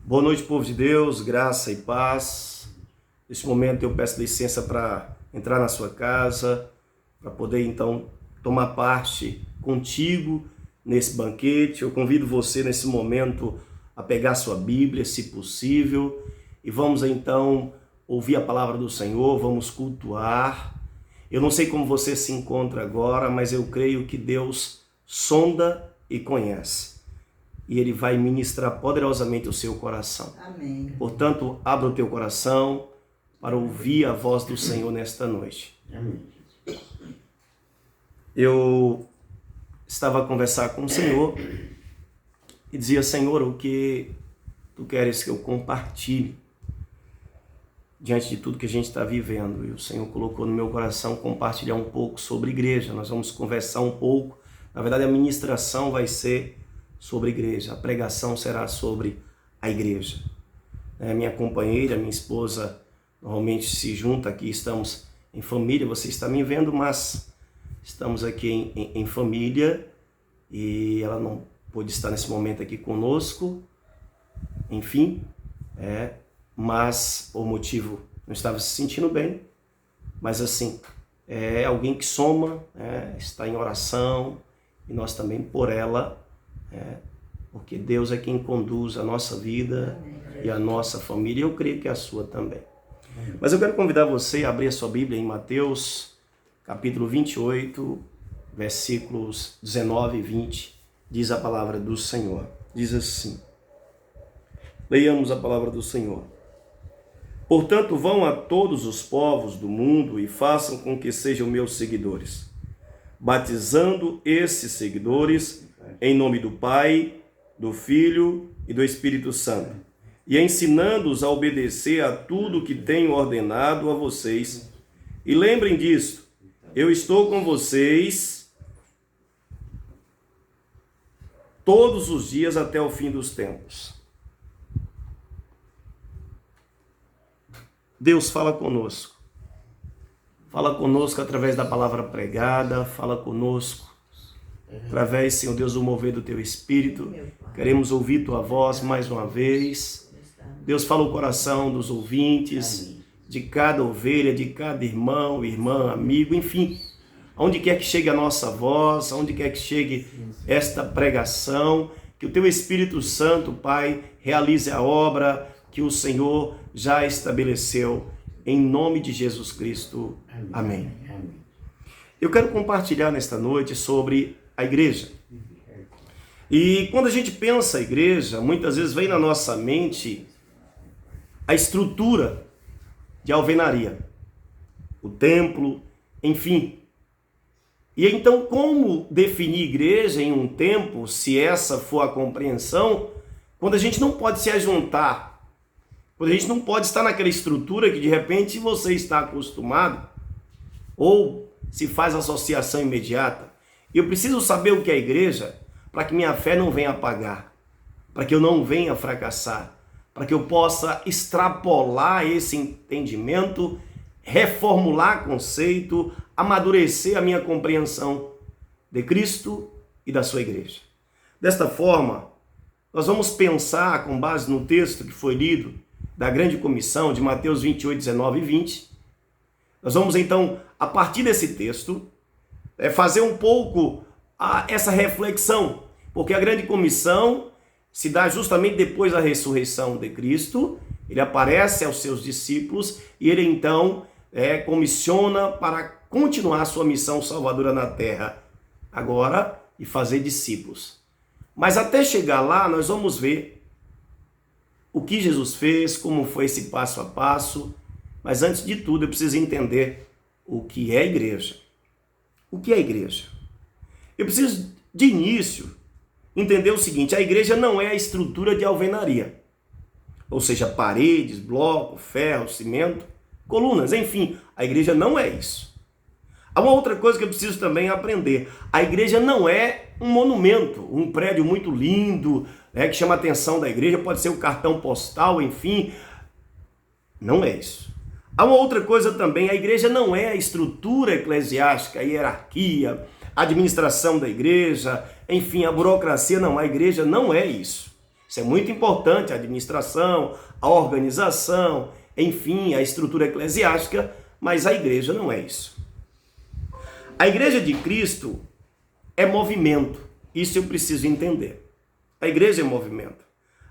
Boa noite, povo de Deus, graça e paz. Neste momento eu peço licença para entrar na sua casa, para poder então tomar parte contigo nesse banquete. Eu convido você nesse momento a pegar sua Bíblia, se possível, e vamos então ouvir a palavra do Senhor, vamos cultuar. Eu não sei como você se encontra agora, mas eu creio que Deus sonda e conhece. E Ele vai ministrar poderosamente o seu coração. Amém. Portanto, abra o teu coração para ouvir a voz do Senhor nesta noite. Amém. Eu estava a conversar com o Senhor e dizia: Senhor, o que Tu queres que eu compartilhe diante de tudo que a gente está vivendo? E o Senhor colocou no meu coração compartilhar um pouco sobre igreja. Nós vamos conversar um pouco. Na verdade, a ministração vai ser sobre a igreja, a pregação será sobre a igreja. Minha companheira, minha esposa, normalmente se junta aqui, estamos em família, você está me vendo, mas estamos aqui em família e ela não pôde estar nesse momento aqui conosco, enfim, mas por motivo não estava se sentindo bem, mas assim, é alguém que soma, está em oração e nós também por ela, porque Deus é quem conduz a nossa vida e a nossa família, e eu creio que a sua também. Mas eu quero convidar você a abrir a sua Bíblia em Mateus, capítulo 28, versículos 19 e 20, diz a palavra do Senhor. Diz assim, leiamos a palavra do Senhor. Portanto, vão a todos os povos do mundo e façam com que sejam meus seguidores, batizando esses seguidores em nome do Pai, do Filho e do Espírito Santo, e ensinando-os a obedecer a tudo que tenho ordenado a vocês. E lembrem disto, eu estou com vocês todos os dias até o fim dos tempos. Deus fala conosco. Fala conosco através da palavra pregada, fala conosco através, Senhor Deus, do mover do Teu Espírito. Queremos ouvir Tua voz mais uma vez. Deus, fala o coração dos ouvintes, de cada ovelha, de cada irmão, irmã, amigo, enfim. Onde quer que chegue a nossa voz, onde quer que chegue esta pregação, que o Teu Espírito Santo, Pai, realize a obra que o Senhor já estabeleceu, em nome de Jesus Cristo. Amém. Eu quero compartilhar nesta noite sobre a igreja. E quando a gente pensa a igreja, muitas vezes vem na nossa mente a estrutura de alvenaria, o templo, enfim. E então, como definir igreja em um tempo, se essa for a compreensão, quando a gente não pode se ajuntar, quando a gente não pode estar naquela estrutura que de repente você está acostumado, ou se faz associação imediata. Eu preciso saber o que é a igreja para que minha fé não venha apagar, para que eu não venha fracassar, para que eu possa extrapolar esse entendimento, reformular conceito, amadurecer a minha compreensão de Cristo e da sua igreja. Desta forma, nós vamos pensar com base no texto que foi lido da grande comissão de Mateus 28, 19 e 20. Nós vamos então, a partir desse texto, fazer um pouco essa reflexão, porque a grande comissão se dá justamente depois da ressurreição de Cristo. Ele aparece aos seus discípulos e ele então comissiona para continuar a sua missão salvadora na terra agora e fazer discípulos. Mas até chegar lá nós vamos ver o que Jesus fez, como foi esse passo a passo, mas antes de tudo eu preciso entender o que é a igreja. O que é a igreja? Eu preciso, de início, entender o seguinte: a igreja não é a estrutura de alvenaria, ou seja, paredes, bloco, ferro, cimento, colunas, enfim, a igreja não é isso. Há uma outra coisa que eu preciso também aprender: a igreja não é um monumento, um prédio muito lindo, que chama a atenção da igreja, pode ser o cartão postal, enfim, não é isso. Há uma outra coisa também: a igreja não é a estrutura eclesiástica, a hierarquia, a administração da igreja, enfim, a burocracia, não, a igreja não é isso. Isso é muito importante, a administração, a organização, enfim, a estrutura eclesiástica, mas a igreja não é isso. A igreja de Cristo é movimento, isso eu preciso entender. A igreja é movimento.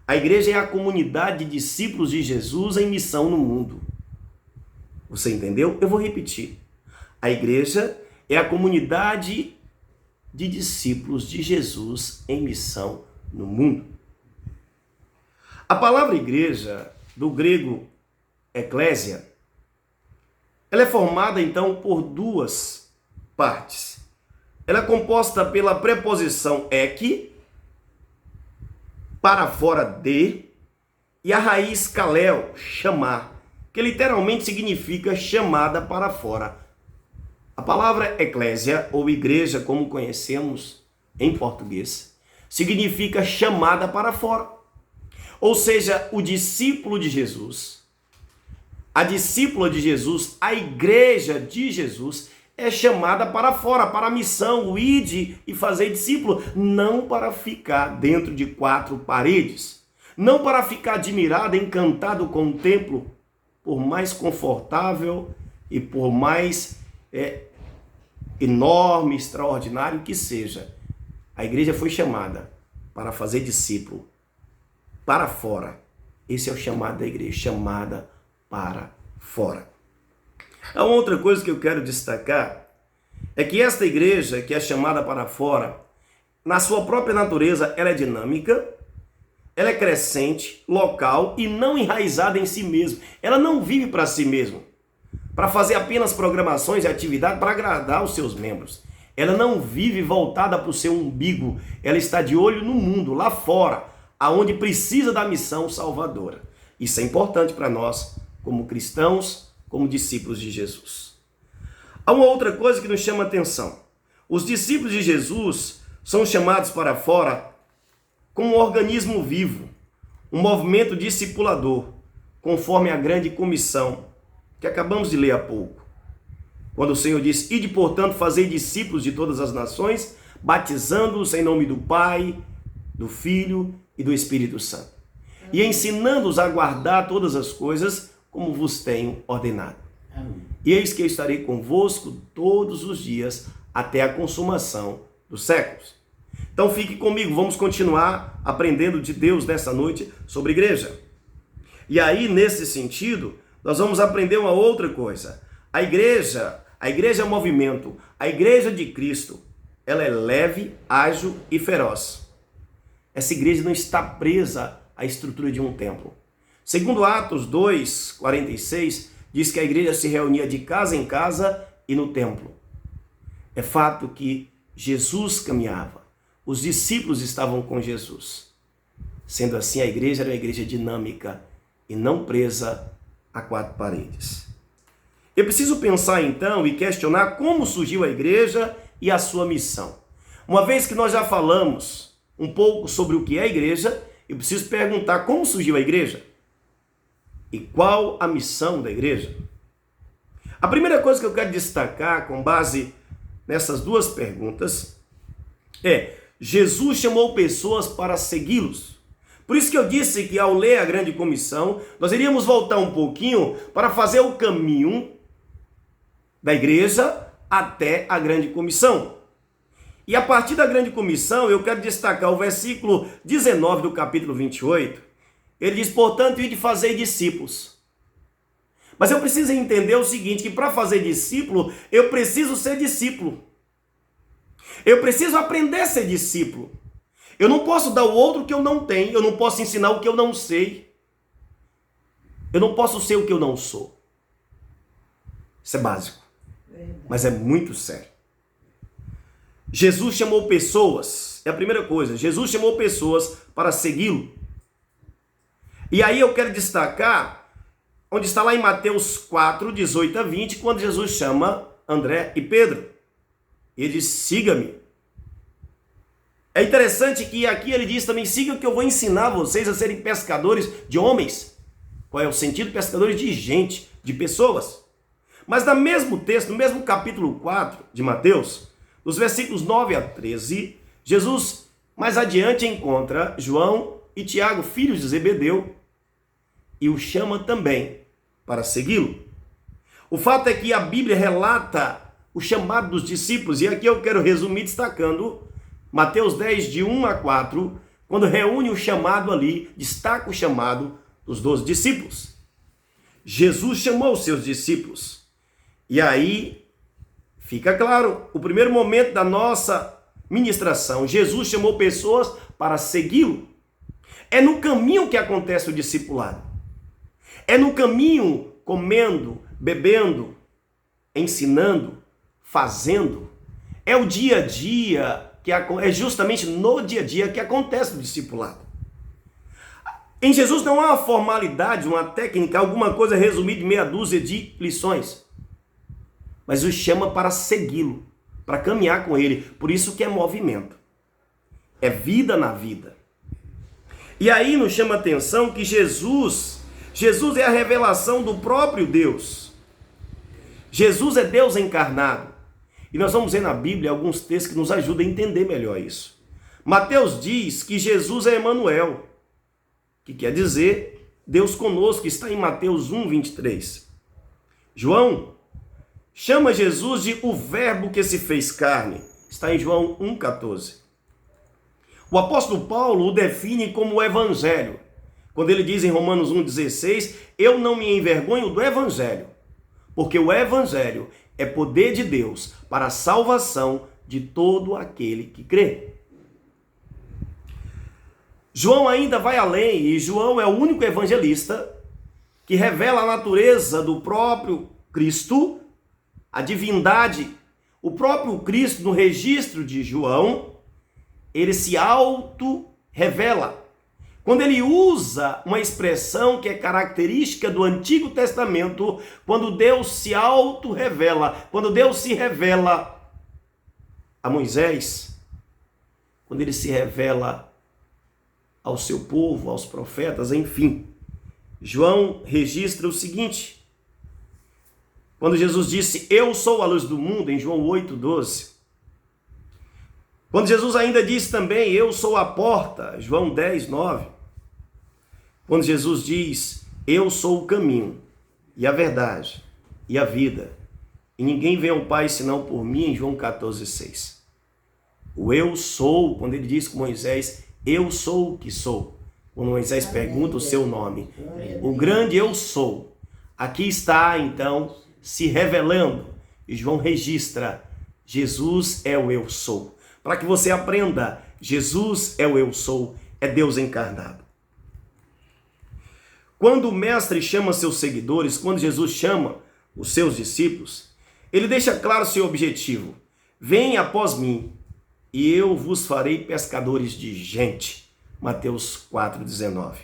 A igreja é a comunidade de discípulos de Jesus em missão no mundo. Você entendeu? Eu vou repetir. A igreja é a comunidade de discípulos de Jesus em missão no mundo. A palavra igreja, do grego eclésia, ela é formada então por duas partes. Ela é composta pela preposição ek, para fora de, e a raiz kalel, chamar, que literalmente significa chamada para fora. A palavra eclésia, ou igreja, como conhecemos em português, significa chamada para fora. Ou seja, o discípulo de Jesus, a discípula de Jesus, a igreja de Jesus é chamada para fora, para a missão, o ide e fazer discípulo, não para ficar dentro de quatro paredes, não para ficar admirado, encantado com o templo, por mais confortável e por mais enorme, extraordinário que seja. A igreja foi chamada para fazer discípulo, para fora. Esse é o chamado da igreja, chamada para fora. A outra coisa que eu quero destacar é que esta igreja, que é chamada para fora, na sua própria natureza, ela é dinâmica, ela é crescente, local e não enraizada em si mesma. Ela não vive para si mesma, para fazer apenas programações e atividades para agradar os seus membros. Ela não vive voltada para o seu umbigo, ela está de olho no mundo, lá fora, aonde precisa da missão salvadora. Isso é importante para nós, como cristãos, como discípulos de Jesus. Há uma outra coisa que nos chama a atenção. Os discípulos de Jesus são chamados para fora como um organismo vivo, um movimento discipulador, conforme a grande comissão que acabamos de ler há pouco. Quando o Senhor diz: ide, portanto, fazei discípulos de todas as nações, batizando-os em nome do Pai, do Filho e do Espírito Santo, e ensinando-os a guardar todas as coisas como vos tenho ordenado. E eis que eu estarei convosco todos os dias até a consumação dos séculos. Então fique comigo, vamos continuar aprendendo de Deus nessa noite sobre igreja. E aí, nesse sentido, nós vamos aprender uma outra coisa. A igreja é movimento. A igreja de Cristo, ela é leve, ágil e feroz. Essa igreja não está presa à estrutura de um templo. Segundo Atos 2:46, diz que a igreja se reunia de casa em casa e no templo. É fato que Jesus caminhava, os discípulos estavam com Jesus. Sendo assim, a igreja era uma igreja dinâmica e não presa a quatro paredes. Eu preciso pensar então e questionar como surgiu a igreja e a sua missão. Uma vez que nós já falamos um pouco sobre o que é a igreja, eu preciso perguntar como surgiu a igreja e qual a missão da igreja. A primeira coisa que eu quero destacar com base nessas duas perguntas é: Jesus chamou pessoas para segui-los. Por isso que eu disse que ao ler a grande comissão, nós iríamos voltar um pouquinho para fazer o caminho da igreja até a grande comissão. E a partir da grande comissão, eu quero destacar o versículo 19 do capítulo 28. Ele diz: portanto, ide fazer discípulos. Mas eu preciso entender o seguinte, que para fazer discípulo, eu preciso ser discípulo. Eu preciso aprender a ser discípulo. Eu não posso dar o outro que eu não tenho, eu não posso ensinar o que eu não sei. Eu não posso ser o que eu não sou. Isso é básico, mas é muito sério. Jesus chamou pessoas, é a primeira coisa, Jesus chamou pessoas para segui-lo. E aí eu quero destacar onde está lá em Mateus 4, 18 a 20, quando Jesus chama André e Pedro. Ele diz: siga-me. É interessante que aqui ele diz também: siga que eu vou ensinar vocês a serem pescadores de homens. Qual é o sentido? Pescadores de gente, de pessoas. Mas no mesmo texto, no mesmo capítulo 4 de Mateus, nos versículos 9 a 13, Jesus mais adiante encontra João e Tiago, filhos de Zebedeu, e o chama também para segui-lo. O fato é que a Bíblia relata o chamado dos discípulos, e aqui eu quero resumir destacando Mateus 10, de 1 a 4, quando reúne o chamado ali, destaca o chamado dos 12 discípulos. Jesus chamou os seus discípulos. E aí fica claro, o primeiro momento da nossa ministração, Jesus chamou pessoas para segui-lo. É no caminho que acontece o discipulado. É no caminho, comendo, bebendo, ensinando, fazendo. É o dia a dia, é justamente no dia a dia que acontece o discipulado. Em Jesus não há uma formalidade, uma técnica, alguma coisa resumida em meia dúzia de lições. Mas o chama para segui-lo, para caminhar com ele. Por isso que é movimento. É vida na vida. E aí nos chama a atenção que Jesus é a revelação do próprio Deus. Jesus é Deus encarnado. E nós vamos ver na Bíblia alguns textos que nos ajudam a entender melhor isso. Mateus diz que Jesus é Emanuel, que quer dizer Deus conosco, está em Mateus 1, 23. João chama Jesus de o verbo que se fez carne, está em João 1, 14. O apóstolo Paulo o define como o evangelho, quando ele diz em Romanos 1, 16, eu não me envergonho do evangelho, porque o evangelho é poder de Deus para a salvação de todo aquele que crê. João ainda vai além, e João é o único evangelista que revela a natureza do próprio Cristo, a divindade. O próprio Cristo, no registro de João, ele se auto-revela. Quando ele usa uma expressão que é característica do Antigo Testamento, quando Deus se auto-revela, quando Deus se revela a Moisés, quando ele se revela ao seu povo, aos profetas, enfim. João registra o seguinte, quando Jesus disse, eu sou a luz do mundo, em João 8, 12. Quando Jesus ainda disse também, eu sou a porta, João 10, 9. Quando Jesus diz, eu sou o caminho, e a verdade, e a vida, e ninguém vem ao Pai senão por mim, em João 14, 6. O eu sou, quando ele diz com Moisés, eu sou o que sou. Quando Moisés pergunta o seu nome, o grande eu sou. Aqui está, então, se revelando. E João registra, Jesus é o eu sou. Para que você aprenda, Jesus é o eu sou, é Deus encarnado. Quando o mestre chama seus seguidores, quando Jesus chama os seus discípulos, ele deixa claro seu objetivo. Venha após mim, e eu vos farei pescadores de gente. Mateus 4,19.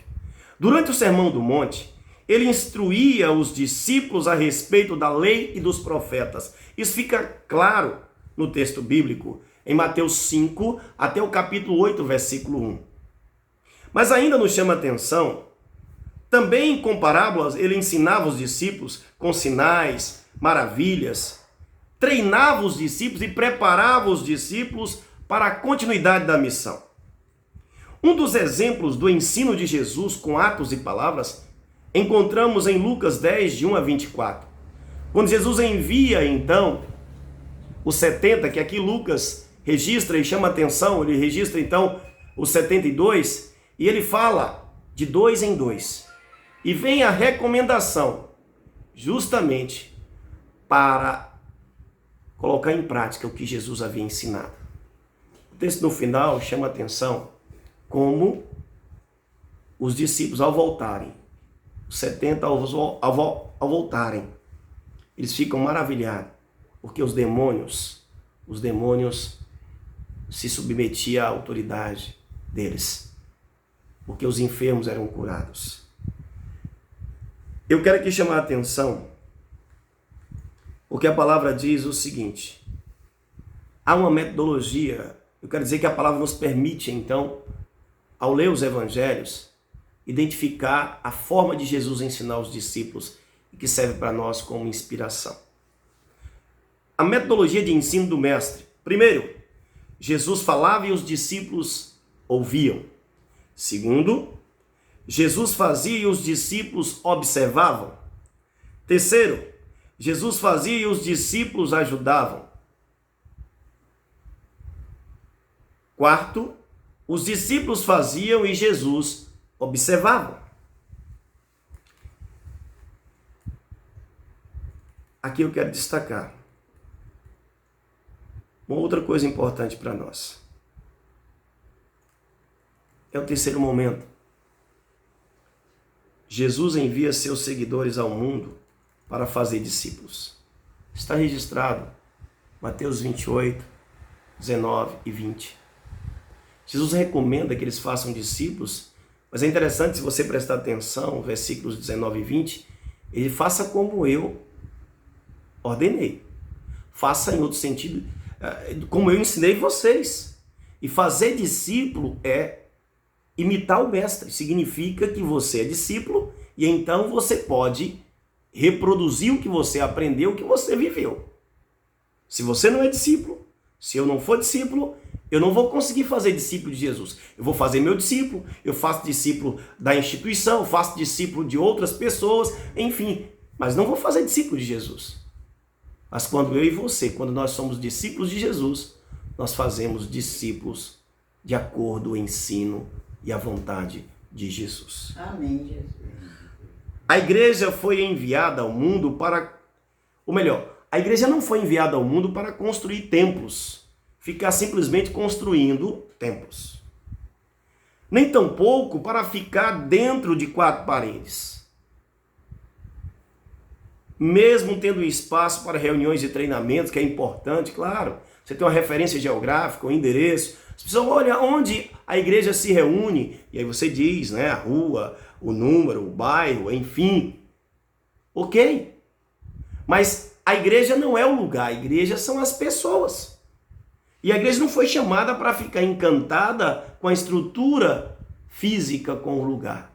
Durante o Sermão do Monte, ele instruía os discípulos a respeito da lei e dos profetas. Isso fica claro no texto bíblico, em Mateus 5, até o capítulo 8, versículo 1. Mas ainda nos chama a atenção, também com parábolas, ele ensinava os discípulos com sinais, maravilhas, treinava os discípulos e preparava os discípulos para a continuidade da missão. Um dos exemplos do ensino de Jesus com atos e palavras encontramos em Lucas 10, de 1 a 24. Quando Jesus envia, então, os 70, que aqui Lucas registra e chama atenção, ele registra, então, os 72, e ele fala de 2 em 2. E vem a recomendação, justamente para colocar em prática o que Jesus havia ensinado. O texto no final chama atenção como os discípulos, ao voltarem, os 70 ao voltarem, eles ficam maravilhados, porque os demônios se submetiam à autoridade deles, porque os enfermos eram curados. Eu quero aqui chamar a atenção, porque a palavra diz o seguinte, há uma metodologia, eu quero dizer que a palavra nos permite, então, ao ler os evangelhos, identificar a forma de Jesus ensinar os discípulos e que serve para nós como inspiração. A metodologia de ensino do mestre. Primeiro, Jesus falava e os discípulos ouviam. Segundo, Jesus fazia e os discípulos observavam. Terceiro, Jesus fazia e os discípulos ajudavam. Quarto, os discípulos faziam e Jesus observava. Aqui eu quero destacar uma outra coisa importante para nós. É o terceiro momento. Jesus envia seus seguidores ao mundo para fazer discípulos. Está registrado Mateus 28, 19 e 20. Jesus recomenda que eles façam discípulos, mas é interessante, se você prestar atenção, versículos 19 e 20, ele faça como eu ordenei. Faça em outro sentido, como eu ensinei vocês. E fazer discípulo é imitar o mestre. Significa que você é discípulo e então você pode reproduzir o que você aprendeu, o que você viveu. Se você não é discípulo, se eu não for discípulo, eu não vou conseguir fazer discípulo de Jesus. Eu vou fazer meu discípulo, eu faço discípulo da instituição, eu faço discípulo de outras pessoas, enfim, mas não vou fazer discípulo de Jesus. Mas quando eu e você, quando nós somos discípulos de Jesus, nós fazemos discípulos de acordo com o ensino e a vontade de Jesus. Amém, Jesus. A igreja foi enviada ao mundo para... Ou melhor, a igreja não foi enviada ao mundo para construir templos, ficar simplesmente construindo templos. Nem tampouco para ficar dentro de quatro paredes. Mesmo tendo espaço para reuniões e treinamentos, que é importante, claro. Você tem uma referência geográfica, um endereço. As pessoas olham onde a igreja se reúne, e aí você diz, né, a rua, o número, o bairro, enfim. Ok. Mas a igreja não é o lugar, a igreja são as pessoas. E a igreja não foi chamada para ficar encantada com a estrutura física, com o lugar.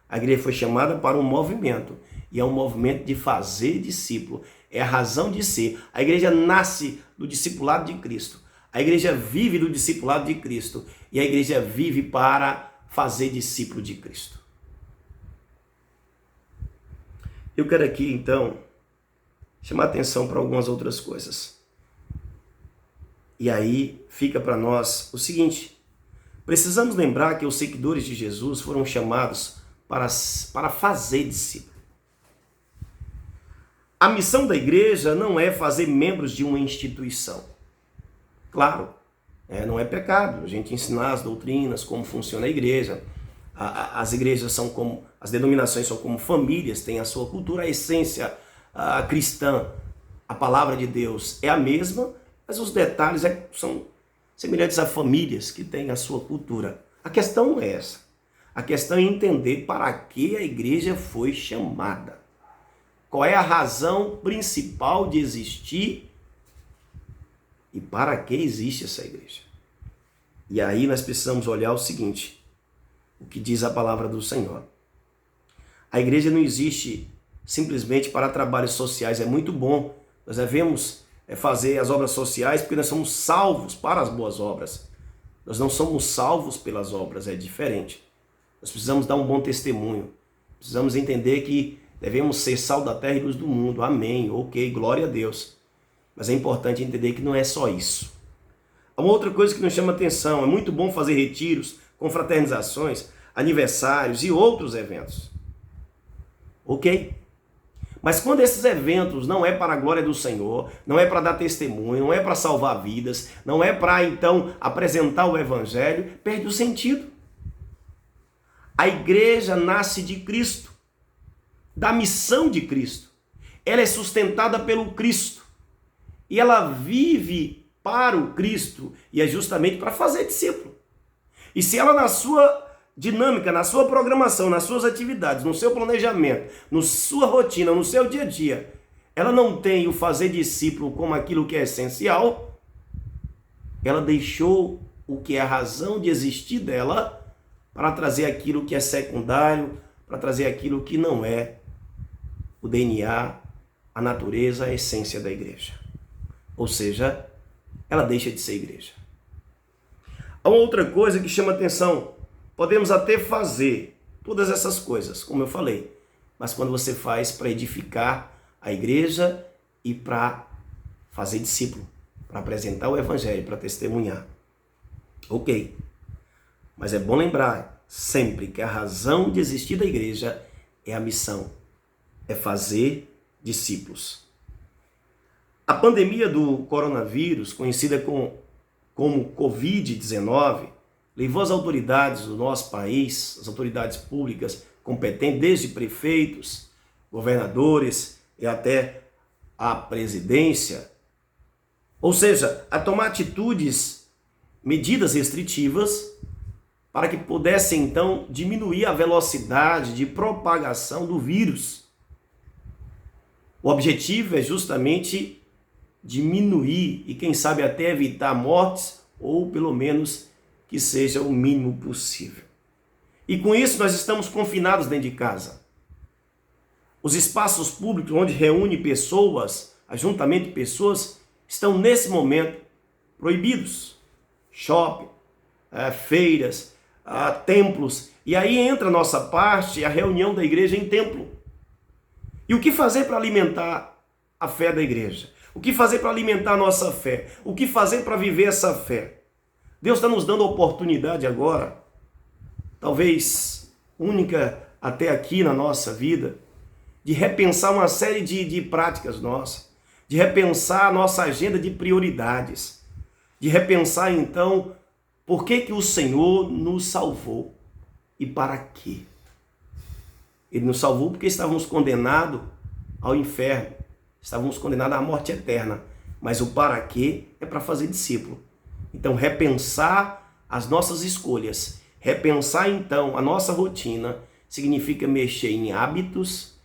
A igreja foi chamada para um movimento. E é um movimento de fazer discípulo. É a razão de ser. A igreja nasce do discipulado de Cristo. A igreja vive do discipulado de Cristo. E a igreja vive para fazer discípulo de Cristo. Eu quero aqui, então, chamar atenção para algumas outras coisas. E aí fica para nós o seguinte: precisamos lembrar que os seguidores de Jesus foram chamados para fazer discípulo. A missão da igreja não é fazer membros de uma instituição. Claro, não é pecado a gente ensinar as doutrinas, como funciona a igreja. As igrejas são como, as denominações são como famílias, têm a sua cultura, a essência cristã, a palavra de Deus é a mesma, mas os detalhes são semelhantes a famílias que têm a sua cultura. A questão não é essa. A questão é entender para que a igreja foi chamada. Qual é a razão principal de existir e para que existe essa igreja? E aí nós precisamos olhar o seguinte, o que diz a palavra do Senhor. A igreja não existe simplesmente para trabalhos sociais. É muito bom, nós devemos fazer as obras sociais porque nós somos salvos para as boas obras. Nós não somos salvos pelas obras, é diferente. Nós precisamos dar um bom testemunho. Precisamos entender que devemos ser sal da terra e luz do mundo. Amém. Ok, glória a Deus. Mas é importante entender que não é só isso. Uma outra coisa que nos chama atenção, é muito bom fazer retiros, confraternizações, aniversários e outros eventos. Ok? Mas quando esses eventos não é para a glória do Senhor, não é para dar testemunho, não é para salvar vidas, não é para então apresentar o evangelho, perde o sentido. A igreja nasce de Cristo, da missão de Cristo. Ela é sustentada pelo Cristo. E ela vive para o Cristo e é justamente para fazer discípulo. E se ela na sua dinâmica, na sua programação, nas suas atividades, no seu planejamento, na sua rotina, no seu dia a dia, ela não tem o fazer discípulo como aquilo que é essencial, ela deixou o que é a razão de existir dela para trazer aquilo que é secundário, para trazer aquilo que não é o DNA, a natureza, a essência da igreja. Ou seja, ela deixa de ser igreja. Há uma outra coisa que chama atenção. podemos até fazer todas essas coisas, como eu falei, mas quando você faz para edificar a igreja e para fazer discípulo, para apresentar o evangelho, para testemunhar. Ok, mas é bom lembrar sempre que a razão de existir da igreja é a missão, é fazer discípulos. A pandemia do coronavírus, conhecida como Covid-19, levou as autoridades do nosso país, as autoridades públicas competentes, desde prefeitos, governadores e até a presidência, ou seja, a tomar medidas restritivas para que pudessem então diminuir a velocidade de propagação do vírus. O objetivo é justamente diminuir e quem sabe até evitar mortes ou pelo menos que seja o mínimo possível. E com isso nós estamos confinados dentro de casa. Os espaços públicos onde reúne pessoas, ajuntamento de pessoas, estão nesse momento proibidos. Shopping, feiras, templos. E aí entra a nossa parte, a reunião da igreja em templo. E o que fazer para alimentar a fé da igreja? O que fazer para alimentar a nossa fé? O que fazer para viver essa fé? Deus está nos dando a oportunidade agora, talvez única até aqui na nossa vida, de repensar uma série de práticas nossas, de repensar a nossa agenda de prioridades, de repensar então por que o Senhor nos salvou e para quê. Ele nos salvou porque estávamos condenados ao inferno, estávamos condenados à morte eterna, mas o para quê é para fazer discípulo. Então repensar as nossas escolhas, repensar então a nossa rotina, significa mexer em hábitos,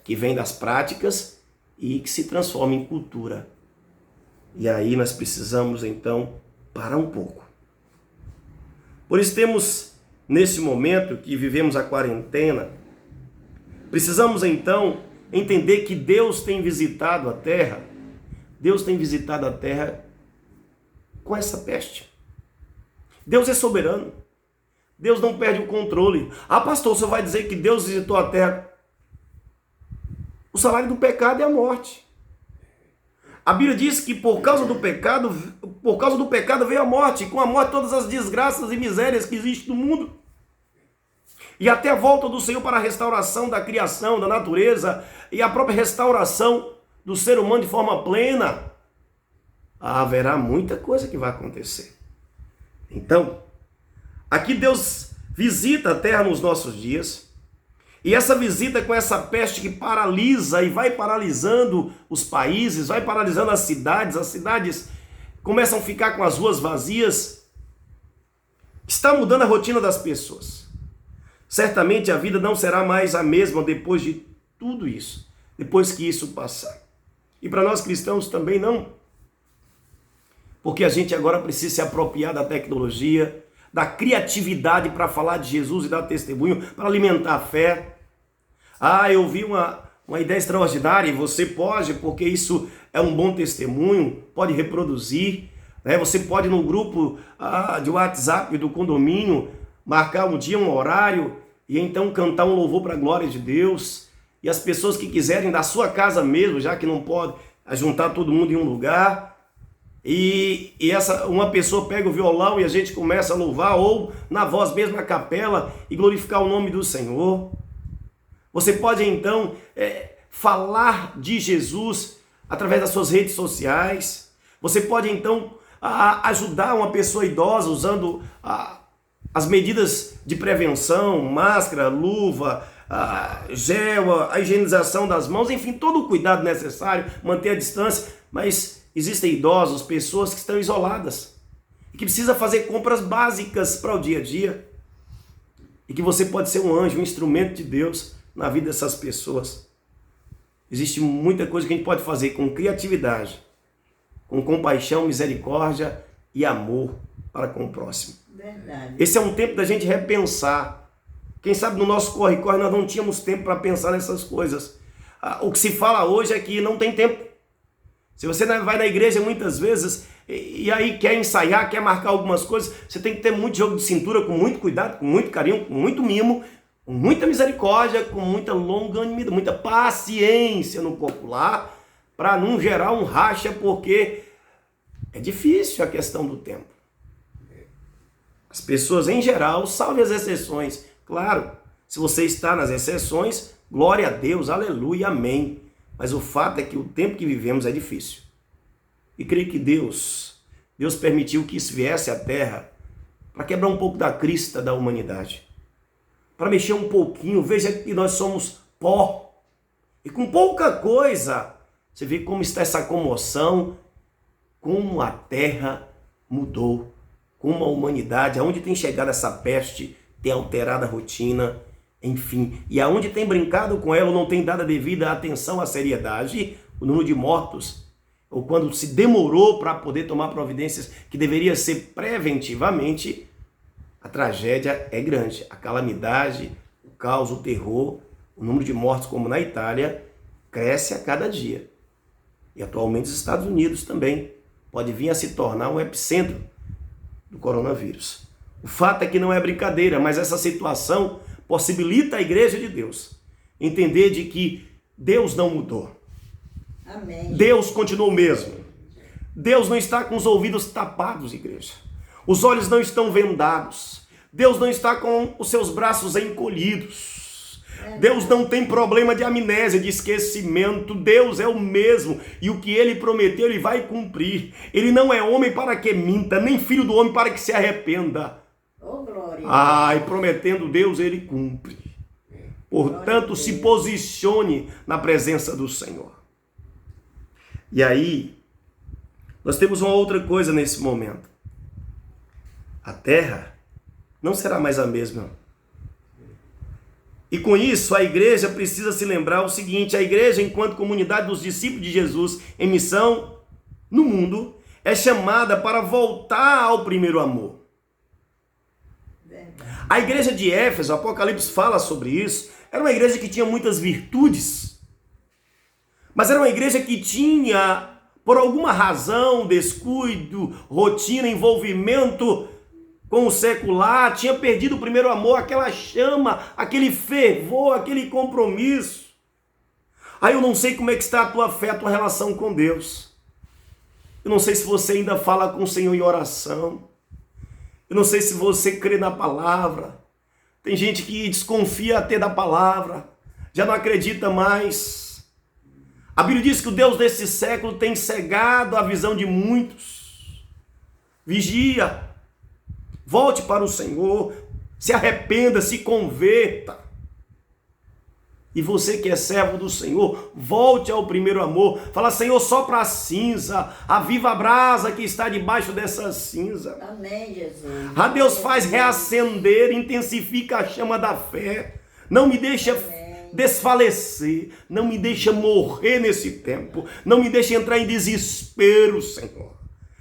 que vêm das práticas e que se transformam em cultura. E aí nós precisamos então parar um pouco. Por isso temos, nesse momento que vivemos a quarentena, precisamos então entender que Deus tem visitado a terra. Deus tem visitado a terra com essa peste. Deus é soberano. Deus não perde o controle. Ah, pastor, você vai dizer que Deus visitou a terra? O salário do pecado é a morte. A Bíblia diz que por causa do pecado veio a morte, e com a morte todas as desgraças e misérias que existem no mundo. E até a volta do Senhor para a restauração da criação, da natureza e a própria restauração do ser humano de forma plena, haverá muita coisa que vai acontecer. Então, aqui Deus visita a terra nos nossos dias, e essa visita com essa peste que paralisa e vai paralisando os países, vai paralisando as cidades começam a ficar com as ruas vazias, está mudando a rotina das pessoas. Certamente a vida não será mais a mesma depois de tudo isso, depois que isso passar. E para nós cristãos também não, porque a gente agora precisa se apropriar da tecnologia, da criatividade para falar de Jesus e dar testemunho, para alimentar a fé. Ah, eu vi uma ideia extraordinária, e você pode, porque isso é um bom testemunho, pode reproduzir. Você pode no grupo de WhatsApp do condomínio, marcar um dia, um horário, e então cantar um louvor para a glória de Deus. E as pessoas que quiserem da sua casa mesmo, já que não pode juntar todo mundo em um lugar, e uma pessoa pega o violão e a gente começa a louvar, ou na voz mesmo na capela, e glorificar o nome do Senhor. Você pode então falar de Jesus através das suas redes sociais. Você pode então ajudar uma pessoa idosa usando as medidas de prevenção, máscara, luva, gel, a higienização das mãos, enfim, todo o cuidado necessário, manter a distância. Mas existem idosos, pessoas que estão isoladas e que precisam fazer compras básicas para o dia a dia, e que você pode ser um anjo, um instrumento de Deus na vida dessas pessoas. Existe muita coisa que a gente pode fazer com criatividade, com compaixão, misericórdia e amor para com o próximo. Verdade. Esse é um tempo da gente repensar. Quem sabe no nosso corre-corre nós não tínhamos tempo para pensar nessas coisas. O que se fala hoje é que não tem tempo. Se você vai na igreja muitas vezes e aí quer ensaiar, quer marcar algumas coisas, você tem que ter muito jogo de cintura, com muito cuidado, com muito carinho, com muito mimo, com muita misericórdia, com muita longanimidade, muita paciência no popular, para não gerar um racha, porque é difícil a questão do tempo. As pessoas em geral, salve as exceções, claro, se você está nas exceções, glória a Deus, aleluia, amém. Mas o fato é que o tempo que vivemos é difícil. E creio que Deus permitiu que isso viesse à Terra para quebrar um pouco da crista da humanidade. Para mexer um pouquinho, veja que nós somos pó. E com pouca coisa, você vê como está essa comoção, como a Terra mudou, como a humanidade, aonde tem chegado essa peste, tem alterado a rotina, enfim. E aonde tem brincado com ela, não tem dado a devida atenção à seriedade, o número de mortos, ou quando se demorou para poder tomar providências que deveria ser preventivamente, a tragédia é grande. A calamidade, o caos, o terror, o número de mortos, como na Itália, cresce a cada dia. E atualmente os Estados Unidos também pode vir a se tornar um epicentro do coronavírus. O fato é que não é brincadeira, mas essa situação possibilita a igreja de Deus entender de que Deus não mudou. Amém. Deus continua o mesmo. Deus não está com os ouvidos tapados, igreja. Os olhos não estão vendados. Deus não está com os seus braços encolhidos. Deus não tem problema de amnésia, de esquecimento. Deus é o mesmo. E o que ele prometeu, ele vai cumprir. Ele não é homem para que minta, nem filho do homem para que se arrependa. Oh, glória. E prometendo Deus, ele cumpre. Portanto, se posicione na presença do Senhor. E aí, nós temos uma outra coisa nesse momento. A terra não será mais a mesma. E com isso, a igreja precisa se lembrar o seguinte: a igreja, enquanto comunidade dos discípulos de Jesus em missão no mundo, é chamada para voltar ao primeiro amor. A igreja de Éfeso, o Apocalipse fala sobre isso, era uma igreja que tinha muitas virtudes, mas era uma igreja que tinha, por alguma razão, descuido, rotina, envolvimento com o secular, tinha perdido o primeiro amor, aquela chama, aquele fervor, aquele compromisso. Aí eu não sei como é que está a tua fé, a tua relação com Deus. Eu não sei se você ainda fala com o Senhor em oração. Eu não sei se você crê na palavra. Tem gente que desconfia até da palavra, já não acredita mais. A Bíblia diz que o Deus desse século tem cegado a visão de muitos. Vigia, volte para o Senhor, se arrependa, se converta. E você que é servo do Senhor, volte ao primeiro amor. Fala: Senhor, sopra a cinza, aviva a brasa que está debaixo dessa cinza. Amém, Jesus. A Deus faz reacender, intensifica a chama da fé. Não me deixa desfalecer, não me deixa morrer nesse tempo, não me deixa entrar em desespero, Senhor,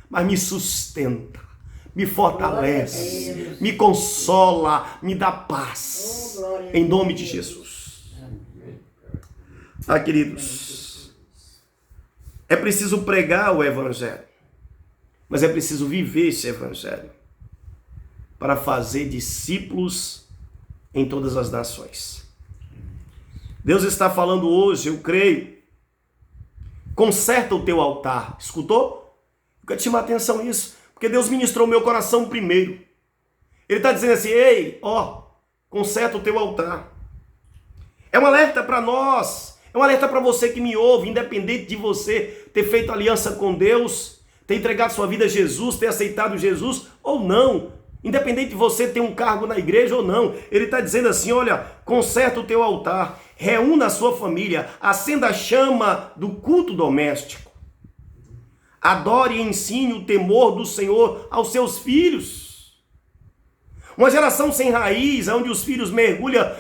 mas me sustenta, me fortalece, me consola, me dá paz, em nome de Jesus. Queridos, é preciso pregar o Evangelho, mas é preciso viver esse Evangelho para fazer discípulos em todas as nações. Deus está falando hoje, eu creio, conserta o teu altar. Escutou? Eu quero te chamar a atenção nisso, porque Deus ministrou o meu coração primeiro. Ele está dizendo assim: ei, conserta o teu altar. É um alerta para nós, é um alerta para você que me ouve, independente de você ter feito aliança com Deus, ter entregado sua vida a Jesus, ter aceitado Jesus ou não. Independente de você ter um cargo na igreja ou não, ele está dizendo assim: olha, conserta o teu altar, reúna a sua família, acenda a chama do culto doméstico, adore e ensine o temor do Senhor aos seus filhos. Uma geração sem raiz, onde os filhos mergulham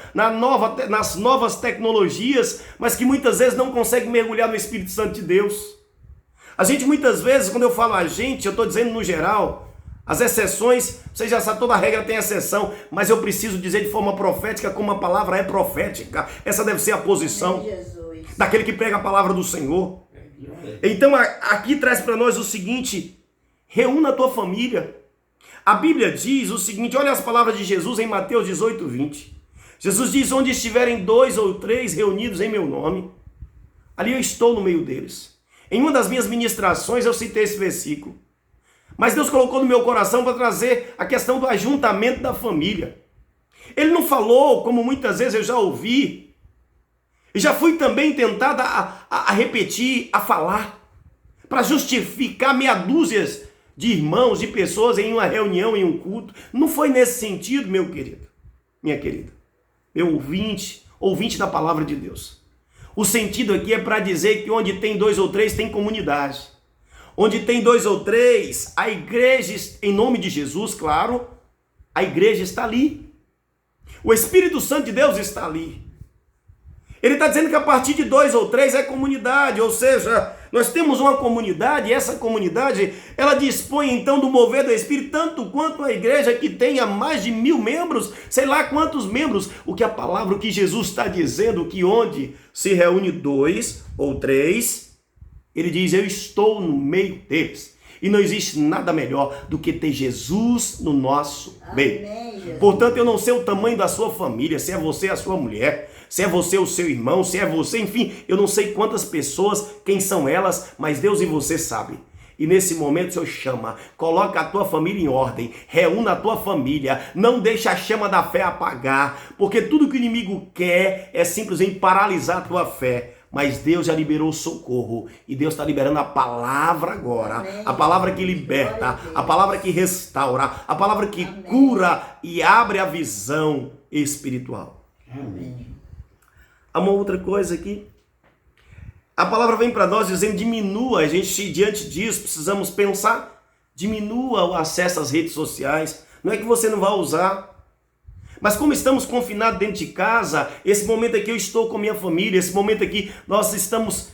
nas novas tecnologias, mas que muitas vezes não conseguem mergulhar no Espírito Santo de Deus. A gente muitas vezes, quando eu falo a gente, eu estou dizendo no geral. As exceções, você já sabe, toda regra tem exceção, mas eu preciso dizer de forma profética como a palavra é profética. Essa deve ser a posição daquele que prega a palavra do Senhor. Então aqui traz para nós o seguinte: reúna a tua família. A Bíblia diz o seguinte, olha as palavras de Jesus em Mateus 18, 20. Jesus diz: onde estiverem 2 ou 3 reunidos em meu nome, ali eu estou no meio deles. Em uma das minhas ministrações eu citei esse versículo. Mas Deus colocou no meu coração para trazer a questão do ajuntamento da família. Ele não falou, como muitas vezes eu já ouvi, e já fui também tentada a repetir, a falar, para justificar meia dúzia de irmãos, de pessoas em uma reunião, em um culto. Não foi nesse sentido, meu querido, minha querida, meu ouvinte da palavra de Deus. O sentido aqui é para dizer que onde tem 2 ou 3 tem comunidade. Onde tem 2 ou 3, a igreja, em nome de Jesus, claro, a igreja está ali. O Espírito Santo de Deus está ali. Ele está dizendo que a partir de 2 ou 3 é comunidade, ou seja, nós temos uma comunidade, e essa comunidade, ela dispõe então do mover do Espírito, tanto quanto a igreja que tenha mais de 1000 membros, sei lá quantos membros, o que Jesus está dizendo, que onde se reúne 2 ou 3, ele diz: eu estou no meio deles. E não existe nada melhor do que ter Jesus no nosso meio. Amém. Portanto, eu não sei o tamanho da sua família, se é você a sua mulher, se é você o seu irmão, se é você, enfim, eu não sei quantas pessoas, quem são elas, mas Deus e você sabem. E nesse momento o Senhor chama, coloca a tua família em ordem, reúna a tua família, não deixa a chama da fé apagar, porque tudo que o inimigo quer é simplesmente paralisar a tua fé. Mas Deus já liberou o socorro, e Deus está liberando a palavra agora. Amém. A palavra que liberta, a palavra que restaura, a palavra que Amém. Cura e abre a visão espiritual. Amém. Há uma outra coisa aqui. A palavra vem para nós dizendo: diminua. A gente, diante disso, precisamos pensar. Diminua o acesso às redes sociais. Não é que você não vai usar, mas como estamos confinados dentro de casa, esse momento aqui eu estou com minha família, esse momento aqui nós estamos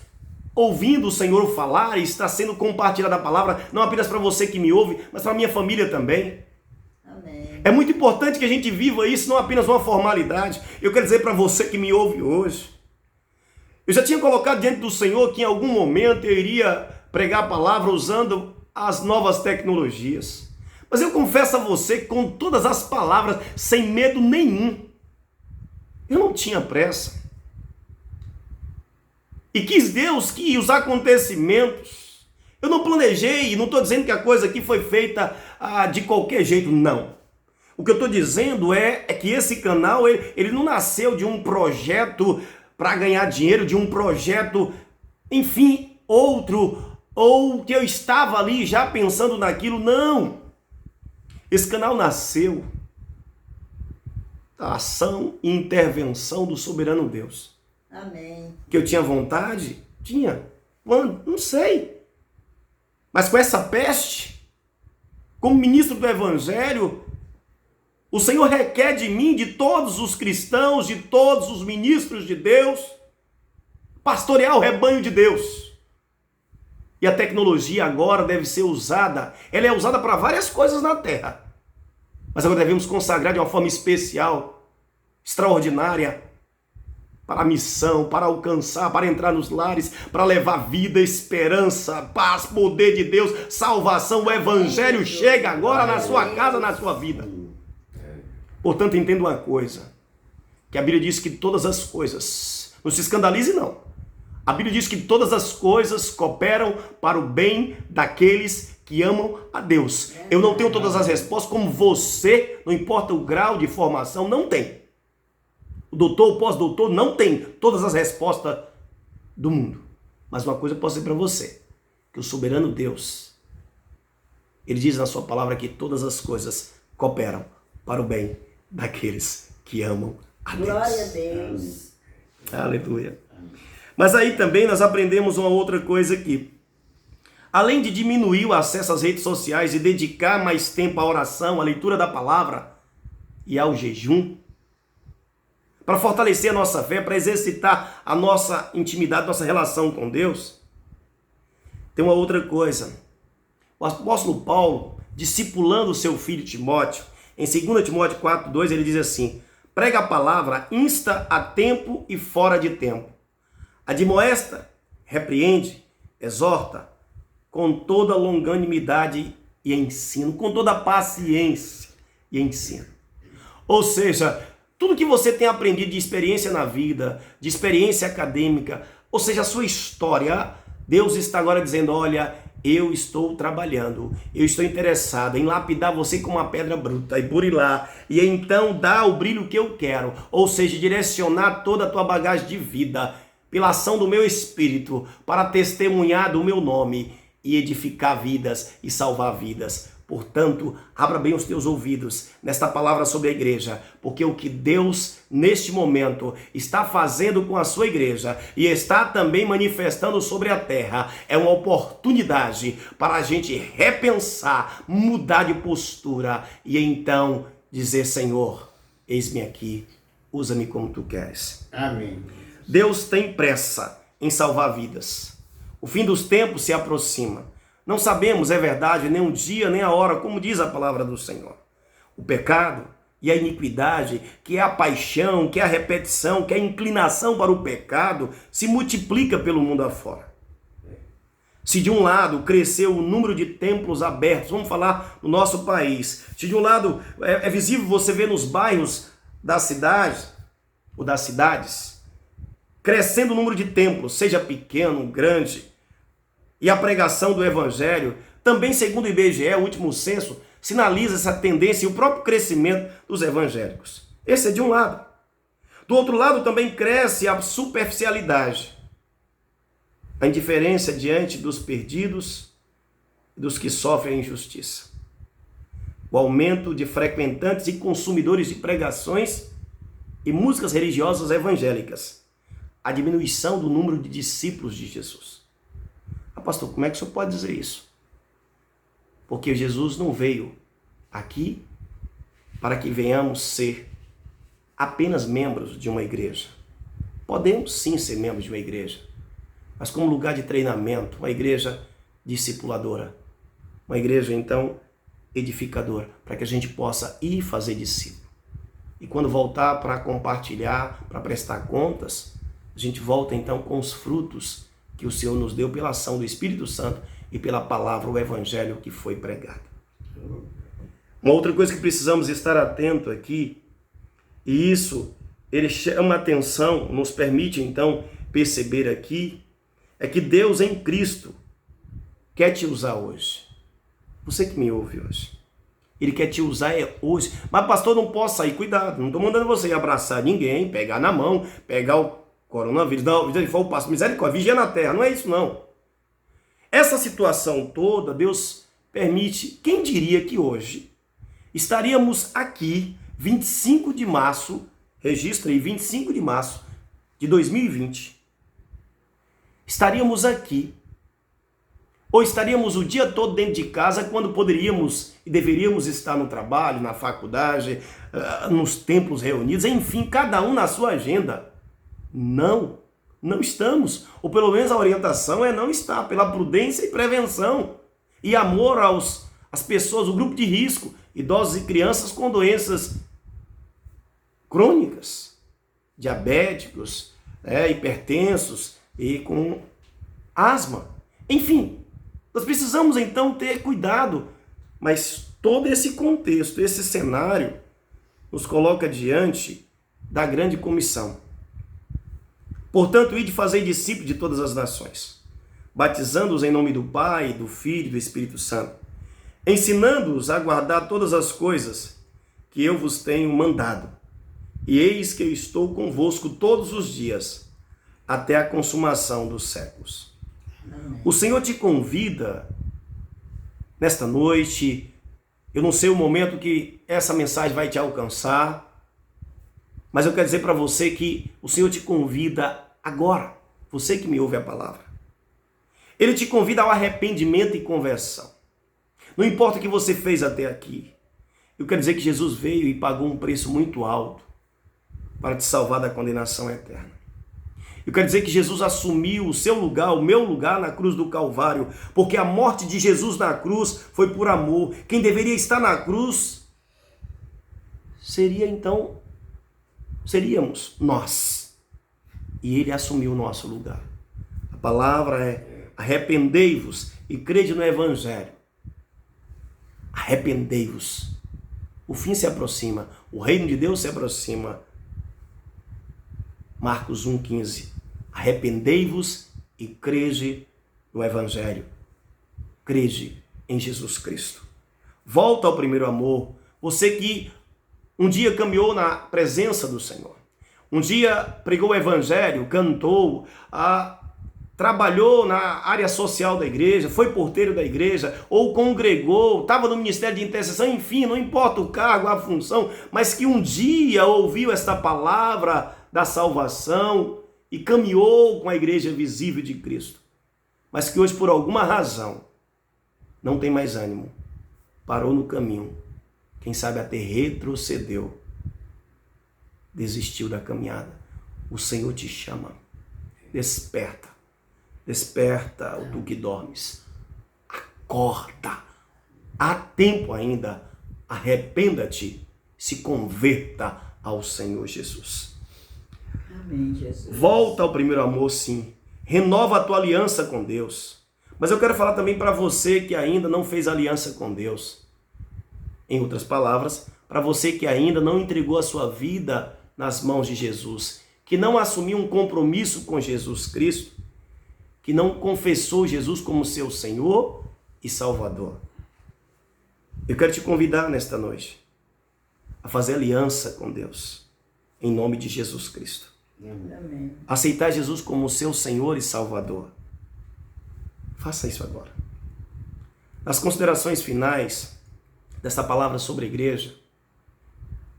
ouvindo o Senhor falar e está sendo compartilhada a palavra, não apenas para você que me ouve, mas para a minha família também. Amém. É muito importante que a gente viva isso, não apenas uma formalidade. Eu quero dizer para você que me ouve hoje, eu já tinha colocado diante do Senhor que em algum momento eu iria pregar a palavra usando as novas tecnologias. Mas eu confesso a você que com todas as palavras, sem medo nenhum, eu não tinha pressa. E quis Deus que os acontecimentos, eu não planejei, não estou dizendo que a coisa aqui foi feita de qualquer jeito, não. O que eu estou dizendo é que esse canal, ele não nasceu de um projeto para ganhar dinheiro, de um projeto, enfim, outro, ou que eu estava ali já pensando naquilo, não. Esse canal nasceu da ação e intervenção do soberano Deus. Amém. Que eu tinha vontade? Tinha. Quando? Não sei. Mas com essa peste, como ministro do Evangelho, o Senhor requer de mim, de todos os cristãos, de todos os ministros de Deus, pastorear o rebanho de Deus. E a tecnologia agora deve ser usada, ela é usada para várias coisas na terra. Mas agora devemos consagrar de uma forma especial, extraordinária, para a missão, para alcançar, para entrar nos lares, para levar vida, esperança, paz, poder de Deus, salvação. O Evangelho chega agora na sua casa, na sua vida. Portanto, entenda uma coisa, que a Bíblia diz que todas as coisas, não se escandalize não, a Bíblia diz que todas as coisas cooperam para o bem daqueles que amam a Deus. Eu não tenho todas as respostas, como você, não importa o grau de formação, não tem. O doutor, o pós-doutor, não tem todas as respostas do mundo. Mas uma coisa eu posso dizer para você, que o soberano Deus, ele diz na sua palavra que todas as coisas cooperam para o bem daqueles que amam a Deus. Glória a Deus. Aleluia. Mas aí também nós aprendemos uma outra coisa aqui. Além de diminuir o acesso às redes sociais e dedicar mais tempo à oração, à leitura da palavra e ao jejum, para fortalecer a nossa fé, para exercitar a nossa intimidade, nossa relação com Deus, tem uma outra coisa. O apóstolo Paulo, discipulando o seu filho Timóteo, em 2 Timóteo 4:2, ele diz assim: prega a palavra, insta a tempo e fora de tempo. Admoesta, repreende, exorta com toda longanimidade e ensino, com toda paciência e ensino. Ou seja, tudo que você tem aprendido de experiência na vida, de experiência acadêmica, ou seja, a sua história, Deus está agora dizendo, olha, eu estou trabalhando, eu estou interessado em lapidar você como uma pedra bruta e burilar, e então dar o brilho que eu quero, ou seja, direcionar toda a tua bagagem de vida, pela ação do meu Espírito, para testemunhar do meu nome e edificar vidas e salvar vidas. Portanto, abra bem os teus ouvidos nesta palavra sobre a igreja, porque o que Deus, neste momento, está fazendo com a sua igreja e está também manifestando sobre a terra, é uma oportunidade para a gente repensar, mudar de postura e então dizer, Senhor, eis-me aqui, usa-me como tu queres. Amém. Deus tem pressa em salvar vidas. O fim dos tempos se aproxima. Não sabemos, é verdade, nem o dia, nem a hora, como diz a palavra do Senhor. O pecado e a iniquidade, que é a paixão, que é a repetição, que é a inclinação para o pecado, se multiplica pelo mundo afora. Se de um lado cresceu o número de templos abertos, vamos falar no nosso país, se de um lado é visível você ver nos bairros da cidade, ou das cidades, crescendo o número de templos, seja pequeno, grande, e a pregação do Evangelho, também segundo o IBGE, o último censo, sinaliza essa tendência e o próprio crescimento dos evangélicos. Esse é de um lado. Do outro lado também cresce a superficialidade, a indiferença diante dos perdidos e dos que sofrem a injustiça. O aumento de frequentantes e consumidores de pregações e músicas religiosas evangélicas. A diminuição do número de discípulos de Jesus. Pastor, como é que o senhor pode dizer isso? Porque Jesus não veio aqui para que venhamos ser apenas membros de uma igreja. Podemos sim ser membros de uma igreja, mas como lugar de treinamento, uma igreja discipuladora, uma igreja então edificadora, para que a gente possa ir fazer discípulo. E quando voltar para compartilhar, para prestar contas, a gente volta então com os frutos que o Senhor nos deu pela ação do Espírito Santo e pela palavra, o Evangelho que foi pregado. Uma outra coisa que precisamos estar atento aqui, e isso ele chama atenção, nos permite então perceber aqui, é que Deus em Cristo quer te usar hoje. Você que me ouve hoje. Ele quer te usar hoje. Mas pastor, não posso sair, cuidado, não estou mandando você abraçar ninguém, pegar na mão, pegar o coronavírus, não, ele falou, passo, misericórdia, vigia na terra, não é isso não. Essa situação toda, Deus permite, quem diria que hoje estaríamos aqui, 25 de março, registra aí, 25 de março de 2020, estaríamos aqui, ou estaríamos o dia todo dentro de casa, quando poderíamos e deveríamos estar no trabalho, na faculdade, nos templos reunidos, enfim, cada um na sua agenda. Não estamos. Ou pelo menos a orientação é não estar, pela prudência e prevenção. E amor às pessoas, o grupo de risco, idosos e crianças com doenças crônicas, diabéticos, hipertensos e com asma. Enfim, nós precisamos então ter cuidado. Mas todo esse contexto, esse cenário, nos coloca diante da grande comissão. Portanto, ide fazer discípulos de todas as nações, batizando-os em nome do Pai, do Filho e do Espírito Santo, ensinando-os a guardar todas as coisas que eu vos tenho mandado. E eis que eu estou convosco todos os dias, até a consumação dos séculos. Amém. O Senhor te convida, nesta noite, eu não sei o momento que essa mensagem vai te alcançar, mas eu quero dizer para você que o Senhor te convida agora, você que me ouve a palavra. Ele te convida ao arrependimento e conversão. Não importa o que você fez até aqui. Eu quero dizer que Jesus veio e pagou um preço muito alto para te salvar da condenação eterna. Eu quero dizer que Jesus assumiu o seu lugar, o meu lugar na cruz do Calvário, porque a morte de Jesus na cruz foi por amor. Quem deveria estar na cruz seríamos nós. E ele assumiu o nosso lugar. A palavra é arrependei-vos e crede no Evangelho. Arrependei-vos. O fim se aproxima, o reino de Deus se aproxima. Marcos 1,15. Arrependei-vos e crede no Evangelho. Crede em Jesus Cristo. Volta ao primeiro amor. Você que um dia caminhou na presença do Senhor. Um dia pregou o Evangelho, cantou, trabalhou na área social da igreja, foi porteiro da igreja, ou congregou, estava no ministério de intercessão, enfim, não importa o cargo, a função, mas que um dia ouviu esta palavra da salvação e caminhou com a igreja visível de Cristo, mas que hoje, por alguma razão, não tem mais ânimo, parou no caminho, quem sabe até retrocedeu, desistiu da caminhada. O Senhor te chama, desperta, desperta, tu que dormes, acorda, há tempo ainda, arrependa-te, se converta ao Senhor Jesus. Amém, Jesus. Volta ao primeiro amor, sim, renova a tua aliança com Deus, mas eu quero falar também para você que ainda não fez aliança com Deus, em outras palavras, para você que ainda não entregou a sua vida nas mãos de Jesus, que não assumiu um compromisso com Jesus Cristo, que não confessou Jesus como seu Senhor e Salvador. Eu quero te convidar nesta noite a fazer aliança com Deus, em nome de Jesus Cristo. Amém. Aceitar Jesus como seu Senhor e Salvador. Faça isso agora. Nas considerações finais desta palavra sobre a igreja,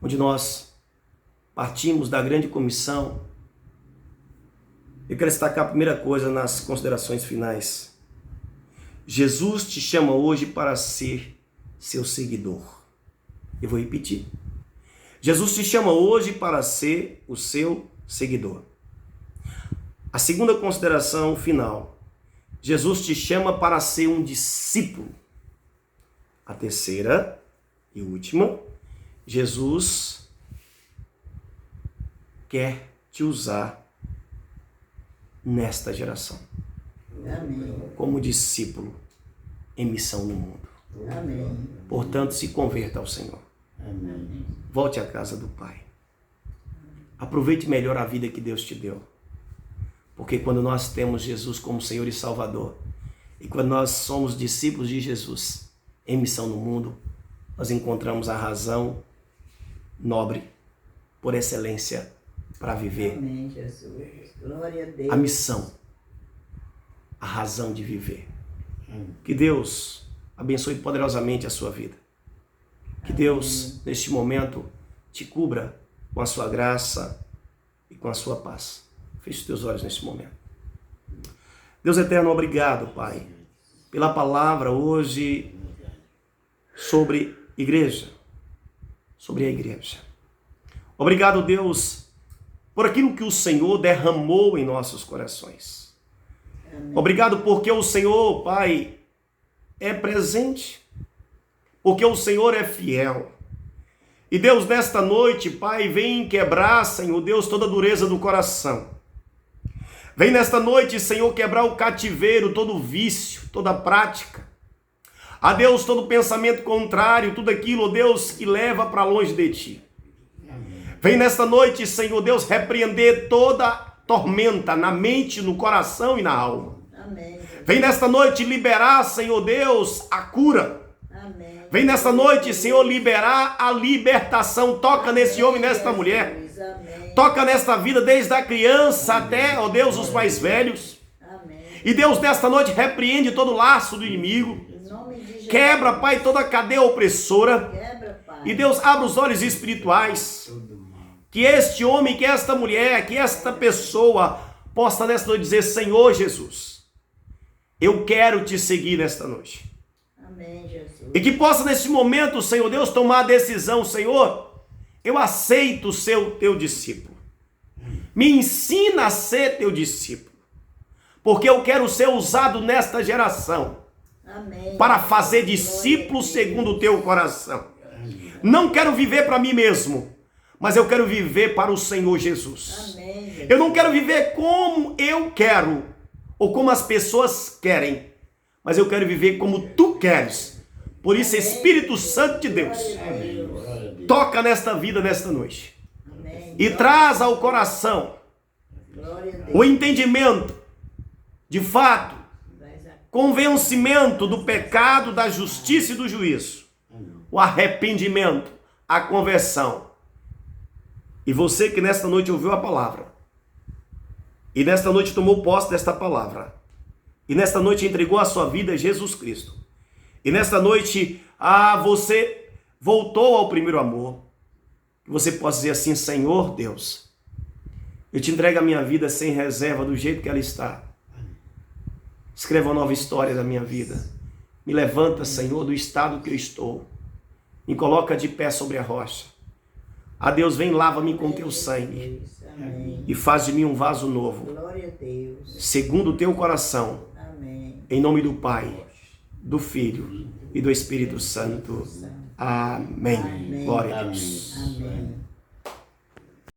onde nós partimos da grande comissão, eu quero destacar a primeira coisa nas considerações finais. Jesus te chama hoje para ser seu seguidor. Eu vou repetir. Jesus te chama hoje para ser o seu seguidor. A segunda consideração final. Jesus te chama para ser um discípulo. A terceira e última. Jesus quer te usar nesta geração. Amém. Como discípulo em missão no mundo. Amém. Portanto, se converta ao Senhor. Amém. Volte à casa do Pai. Aproveite melhor a vida que Deus te deu. Porque quando nós temos Jesus como Senhor e Salvador, e quando nós somos discípulos de Jesus em missão no mundo, nós encontramos a razão nobre, por excelência, para viver. Amém, Jesus. Glória a Deus. A missão, a razão de viver. Que Deus abençoe poderosamente a sua vida. Que Deus, neste momento, te cubra com a sua graça e com a sua paz. Feche os teus olhos neste momento. Deus eterno, obrigado, Pai, pela palavra hoje sobre igreja, sobre a igreja. Obrigado, Deus, por aquilo que o Senhor derramou em nossos corações. Amém. Obrigado porque o Senhor, Pai, é presente, porque o Senhor é fiel. E Deus, nesta noite, Pai, vem quebrar, Senhor Deus, toda a dureza do coração. Vem nesta noite, Senhor, quebrar o cativeiro, todo o vício, toda a prática. A Deus, todo pensamento contrário, tudo aquilo, Deus, que leva para longe de Ti. Vem nesta noite, Senhor Deus, repreender toda tormenta na mente, no coração e na alma. Amém. Vem nesta noite liberar, Senhor Deus, a cura. Amém. Vem nesta noite, Senhor, liberar a libertação. Toca nesse homem e nesta mulher. Amém. Toca nesta vida desde a criança até, ó Deus, os mais velhos. Amém. E Deus, nesta noite, repreende todo o laço do inimigo. Em nome de Jesus. Quebra, Pai, toda a cadeia opressora. Quebra, Pai. E Deus, abre os olhos espirituais. Que este homem, que esta mulher, que esta pessoa possa nesta noite dizer: Senhor Jesus, eu quero te seguir nesta noite. Amém, Jesus. E que possa nesse momento, Senhor Deus, tomar a decisão: Senhor, eu aceito ser teu discípulo. Me ensina a ser teu discípulo. Porque eu quero ser usado nesta geração. Amém. Para fazer discípulos segundo o teu coração. Não quero viver para mim mesmo, mas eu quero viver para o Senhor Jesus. Amém, Jesus. Eu não quero viver como eu quero, ou como as pessoas querem, mas eu quero viver como tu queres. Por isso, Espírito Santo de Deus, toca nesta vida, nesta noite. Amém. E traz ao coração Glória a Deus. o entendimento, de fato, convencimento do pecado, da justiça e do juízo. O arrependimento, a conversão. E você que nesta noite ouviu a palavra, e nesta noite tomou posse desta palavra, e nesta noite entregou a sua vida a Jesus Cristo, e nesta noite você voltou ao primeiro amor, que você possa dizer assim: Senhor Deus, eu te entrego a minha vida sem reserva, do jeito que ela está. Escreva uma nova história da minha vida. Me levanta, Senhor, do estado que eu estou. Me coloca de pé sobre a rocha. A Deus, vem, lava-me com teu sangue. Amém. E faz de mim um vaso novo, Glória a Deus. segundo o teu coração. Amém. Em nome do Pai, do Filho e do Espírito Santo. Amém. Amém. Glória a Deus. Amém.